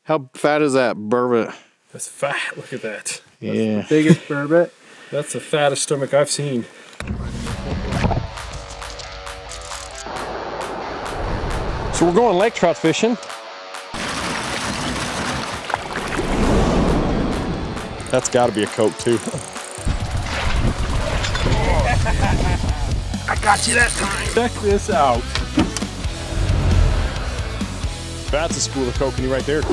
How fat is that burbot? That's fat. Look at that. Yeah. That's the biggest burbot. That's the fattest stomach I've seen. So we're going lake trout fishing. That's got to be a Coke too. I got you that time. Check this out. That's a spool of kokanee right there.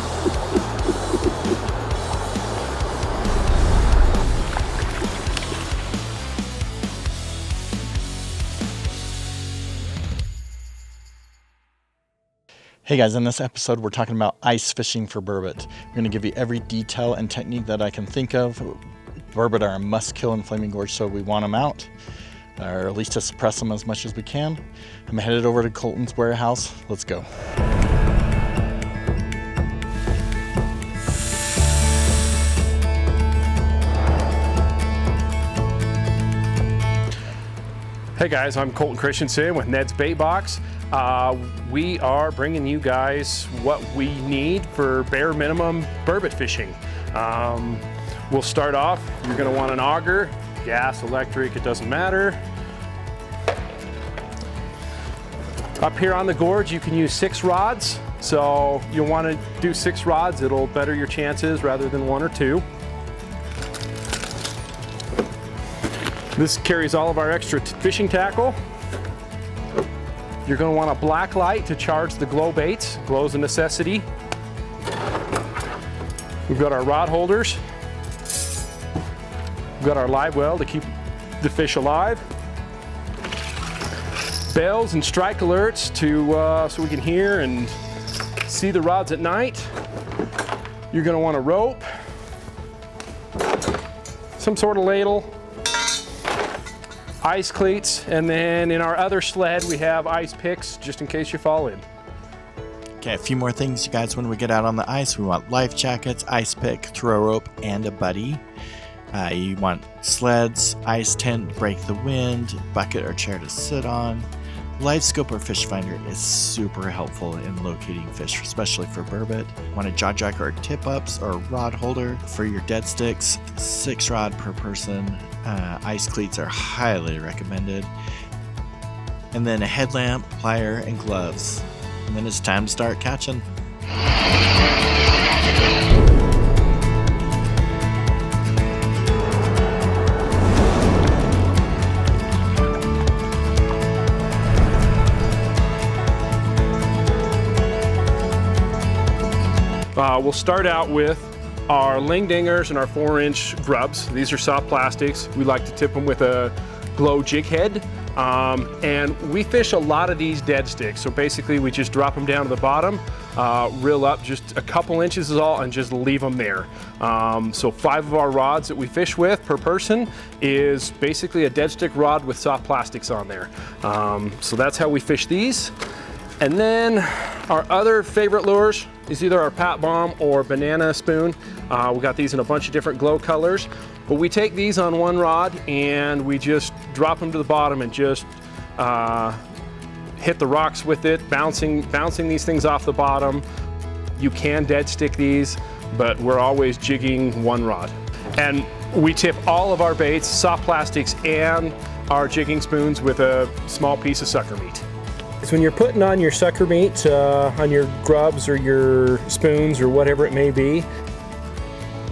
Hey guys, in this episode we're talking about ice fishing for burbot. We're going to give you every detail and technique that I can think of. Burbot are a must kill in Flaming Gorge, so we want them out, or at least to suppress them as much as we can. I'm headed over to Colton's warehouse. Let's go. Hey guys, I'm Colton Christensen with Ned's Bait Box. We are bringing you guys what we need for bare minimum burbot fishing. We'll start off, you're gonna want an auger, gas, electric, it doesn't matter. Up here on the gorge, you can use 6 rods. So you'll wanna do 6 rods, it'll better your chances rather than 1 or 2. This carries all of our extra fishing tackle. You're going to want a black light to charge the glow baits. Glow's a necessity. We've got our rod holders. We've got our live well to keep the fish alive. Bells and strike alerts to so we can hear and see the rods at night. You're going to want a rope, some sort of ladle, ice cleats, and then in our other sled we have ice picks just in case you fall in. Okay, a few more things, you guys. When we get out on the ice, we want life jackets, ice pick, throw rope, and a buddy. You want sleds, ice tent, break the wind, bucket or chair to sit on. Live scope or fish finder is super helpful in locating fish, especially for burbot. Want a jaw jacker or tip ups or rod holder for your dead sticks. 6 rod per person. Ice cleats are highly recommended. And then a headlamp, plier, and gloves. And then it's time to start catching. We'll start out with our ling dingers and our 4-inch grubs. These are soft plastics. We like to tip them with a glow jig head. And we fish a lot of these dead sticks. So basically we just drop them down to the bottom, reel up just a couple inches is all, and just leave them there. So 5 of our rods that we fish with per person is basically a dead stick rod with soft plastics on there. So that's how we fish these. And then our other favorite lures is either our pat bomb or banana spoon. We got these in a bunch of different glow colors, but we take these on 1 rod and we just drop them to the bottom and just hit the rocks with it, bouncing these things off the bottom. You can dead stick these, but we're always jigging 1 rod. And we tip all of our baits, soft plastics, and our jigging spoons with a small piece of sucker meat. So when you're putting on your sucker meat, on your grubs or your spoons or whatever it may be,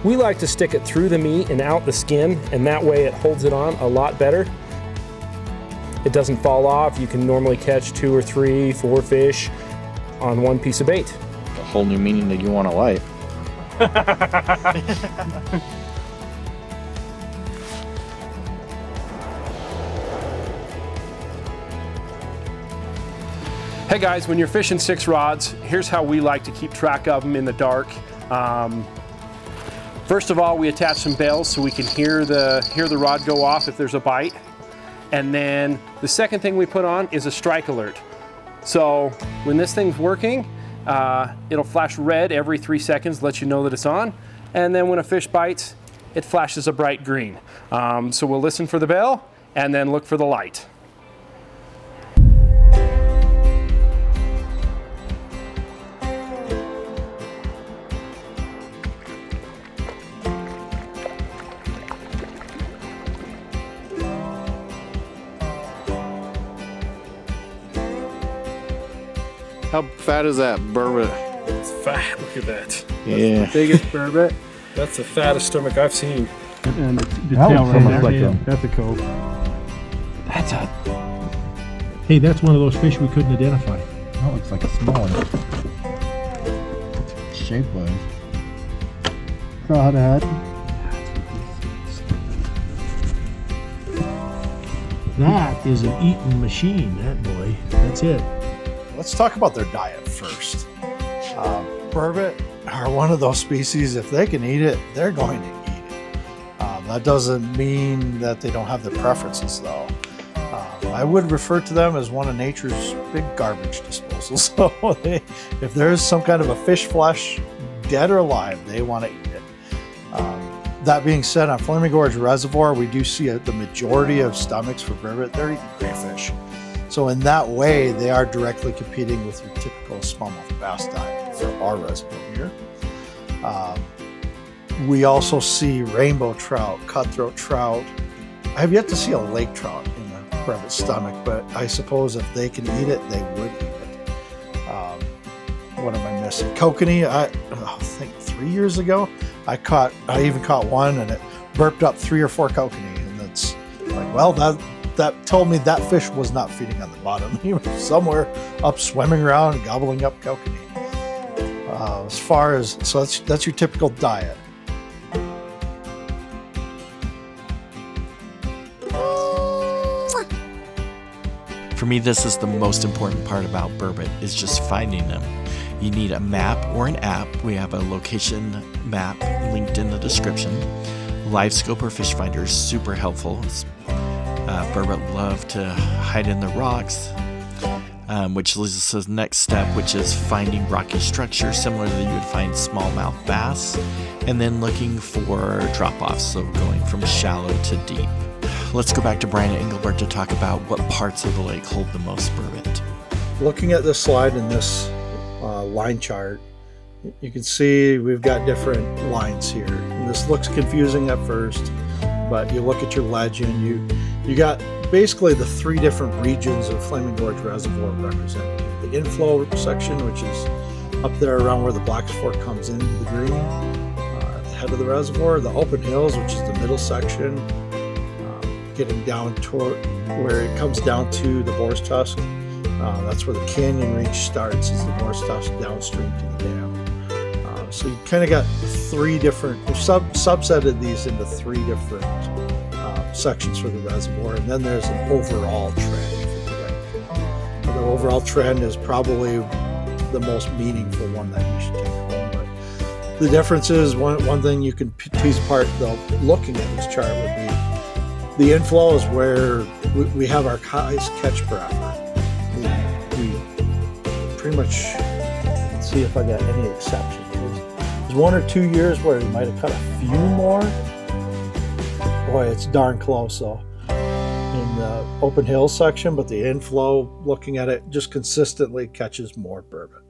we like to stick it through the meat and out the skin, and that way it holds it on a lot better. It doesn't fall off. You can normally catch 2 or 3, 4 fish on 1 piece of bait. A whole new meaning that you want to light. Hey guys, when you're fishing 6 rods, here's how we like to keep track of them in the dark. First of all, we attach some bells so we can hear the rod go off if there's a bite. And then the second thing we put on is a strike alert. So when this thing's working, it'll flash red every 3 seconds, let you know that it's on. And then when a fish bites, it flashes a bright green. So we'll listen for the bell and then look for the light. How fat is that burbot? It's fat. Look at that. Yeah. That's the biggest burbot. That's the fattest stomach I've seen. And the That tail looks right almost there. like a- That's a coat. That's a. Hey, that's one of those fish we couldn't identify. That looks like a small one. Shape wise. Crawdad. That is an eating machine, that boy. That's it. Let's talk about their diet first. Burbot are one of those species, if they can eat it, they're going to eat it. That doesn't mean that they don't have their preferences, though. I would refer to them as one of nature's big garbage disposals. So if there is some kind of a fish flesh, dead or alive, they want to eat it. That being said, on Flaming Gorge Reservoir, we do see the majority of stomachs for burbot, they're eating crayfish. So in that way, they are directly competing with your typical smallmouth bass diet for our reservoir here. We also see rainbow trout, cutthroat trout. I have yet to see a lake trout in the burbot stomach, but I suppose if they can eat it, they would eat it. What am I missing? Kokanee, I think 3 years ago, I even caught one and it burped up 3 or 4 kokanee, and that's like, well, that told me that fish was not feeding on the bottom. He was somewhere up swimming around, gobbling up kokanee. As far as, so that's your typical diet. For me, this is the most important part about burbot, is just finding them. You need a map or an app. We have a location map linked in the description. LiveScope or Fish Finder is super helpful. Burbot love to hide in the rocks, which leads us to the next step, which is finding rocky structures similar to you would find smallmouth bass, and then looking for drop-offs, so going from shallow to deep. Let's go back to Brian and Engelbert to talk about what parts of the lake hold the most burbot. Looking at this slide in this line chart, you can see we've got different lines here. And this looks confusing at first, but you look at your legend, you got basically the 3 different regions of Flaming Gorge Reservoir represented. The inflow section, which is up there around where the Black Fork comes into the green, at the head of the reservoir. The open hills, which is the middle section, getting down toward where it comes down to the Boar's Tusk. That's where the canyon reach starts, is the Boar's Tusk downstream to the dam. So you kind of got 3 different, we've subsetted these into 3 different sections for the reservoir, and then there's an overall trend for the lake. The overall trend is probably the most meaningful one that you should take home. But the difference is, one thing you can tease apart, though, looking at this chart, would be the inflow is where we have our highest catch per effort. We pretty much, let's see if I got any exceptions. There's 1 or 2 years where we might have caught a few more. Boy, it's darn close though in the open hill section, but the inflow, looking at it, just consistently catches more burbot.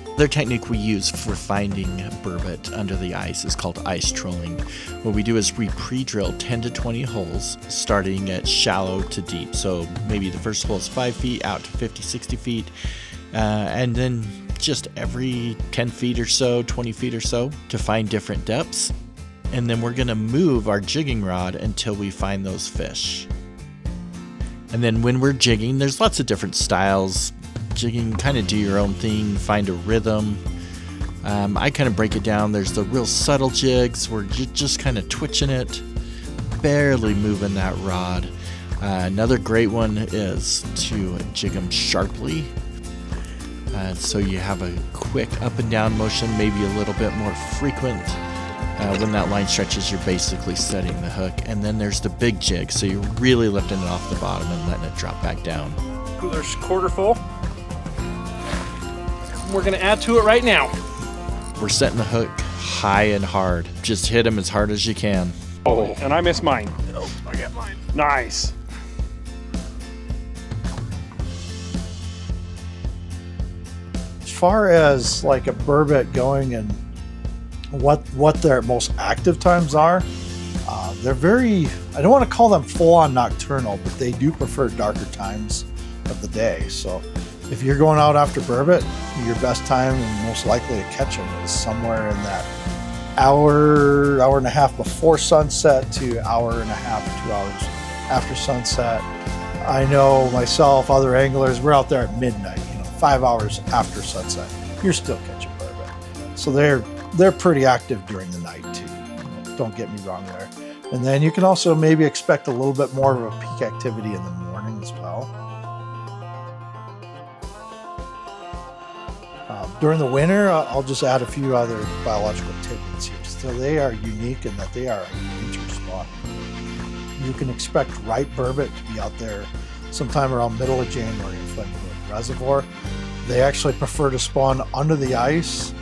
Another technique we use for finding burbot under the ice is called ice trolling. What we do is we pre-drill 10 to 20 holes, starting at shallow to deep. So maybe the first hole is 5 feet out to 50, 60 feet, and then just every 10 feet or so, 20 feet or so, to find different depths. And then we're gonna move our jigging rod until we find those fish. And then when we're jigging, there's lots of different styles. Jigging, kind of do your own thing, find a rhythm. I kind of break it down. There's the real subtle jigs where you're just kind of twitching it, barely moving that rod. Another great one is to jig them sharply. So you have a quick up and down motion, maybe a little bit more frequent. When that line stretches, you're basically setting the hook. And then there's the big jig, so you're really lifting it off the bottom and letting it drop back down. Cooler's quarter full. We're gonna add to it right now. We're setting the hook high and hard. Just hit them as hard as you can. Oh, and I missed mine. Oh, I got mine. Nice. As far as like a burbot going and what their most active times are, They're very, I don't want to call them full-on nocturnal, but they do prefer darker times of the day. So if you're going out after burbot, your best time and most likely to catch them is somewhere in that hour and a half before sunset to hour and a half, 2 hours after sunset. I know myself, other anglers, we're out there at midnight, 5 hours after sunset. You're still catching burbot. So they're pretty active during the night too. Don't get me wrong there. And then you can also maybe expect a little bit more of a peak activity in the morning as well. During the winter, I'll just add a few other biological tidbits here. So they are unique in that they are a nature spot. You can expect right burbot to be out there sometime around middle of January in Flaming Gorge Reservoir. They actually prefer to spawn under the ice.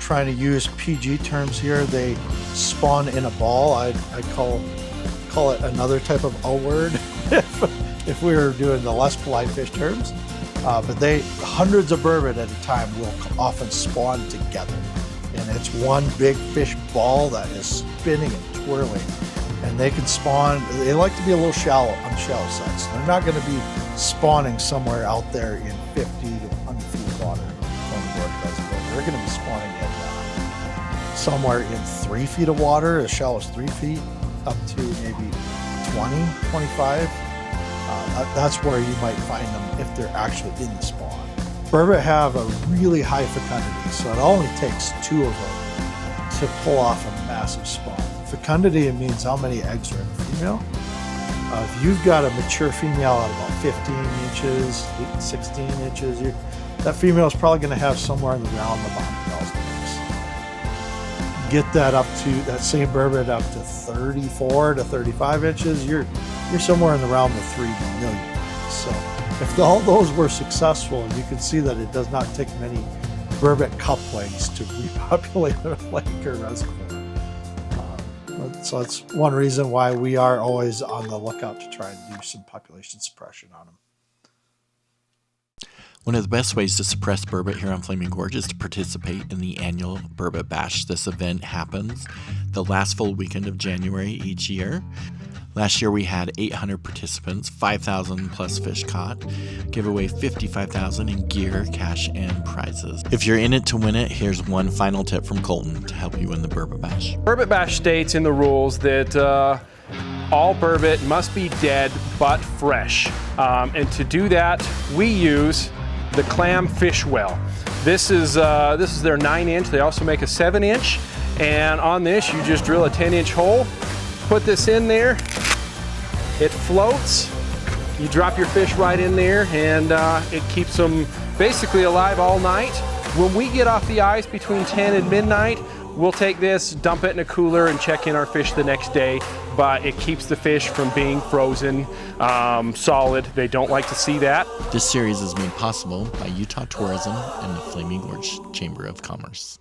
Trying to use PG terms here, they spawn in a ball. I call it another type of O word if we were doing the less polite fish terms. But hundreds of burbot at a time will often spawn together. And it's one big fish ball that is spinning and twirling. And they can spawn, they like to be a little shallow on shallow sides. They're not going to be spawning somewhere out there in 50 to 100 feet of water on the Gorge Reservoir. They're going to be spawning in somewhere in 3 feet of water, as shallow as 3 feet, up to maybe 20, 25. That's where you might find them if they're actually in the spawn. Burbot have a really high fecundity, so it only takes 2 of them to pull off a massive spawn. Fecundity means how many eggs are in a female. If you've got a mature female at about 15 inches, 16 inches, that female is probably going to have somewhere in the realm of 100,000 eggs. Get that up to, that same burbot up to 34 to 35 inches, you're somewhere in the realm of 3 million eggs. So if all those were successful, you can see that it does not take many burbot couplings to repopulate a lake or reservoir. So that's one reason why we are always on the lookout to try and do some population suppression on them. One of the best ways to suppress burbot here on Flaming Gorge is to participate in the annual Burbot Bash. This event happens the last full weekend of January each year. Last year we had 800 participants, 5,000 plus fish caught, give away 55,000 in gear, cash, and prizes. If you're in it to win it, here's one final tip from Colton to help you win the Burbot Bash. Burbot Bash states in the rules that all burbot must be dead but fresh. And to do that, we use the clam fish well. This is their 9-inch. They also make a 7-inch. And on this, you just drill a 10-inch hole, put this in there, it floats, you drop your fish right in there, and it keeps them basically alive all night. When we get off the ice between 10 and midnight, we'll take this, dump it in a cooler, and check in our fish the next day, but it keeps the fish from being frozen solid. They don't like to see that. This series is made possible by Utah Tourism and the Flaming Gorge Chamber of Commerce.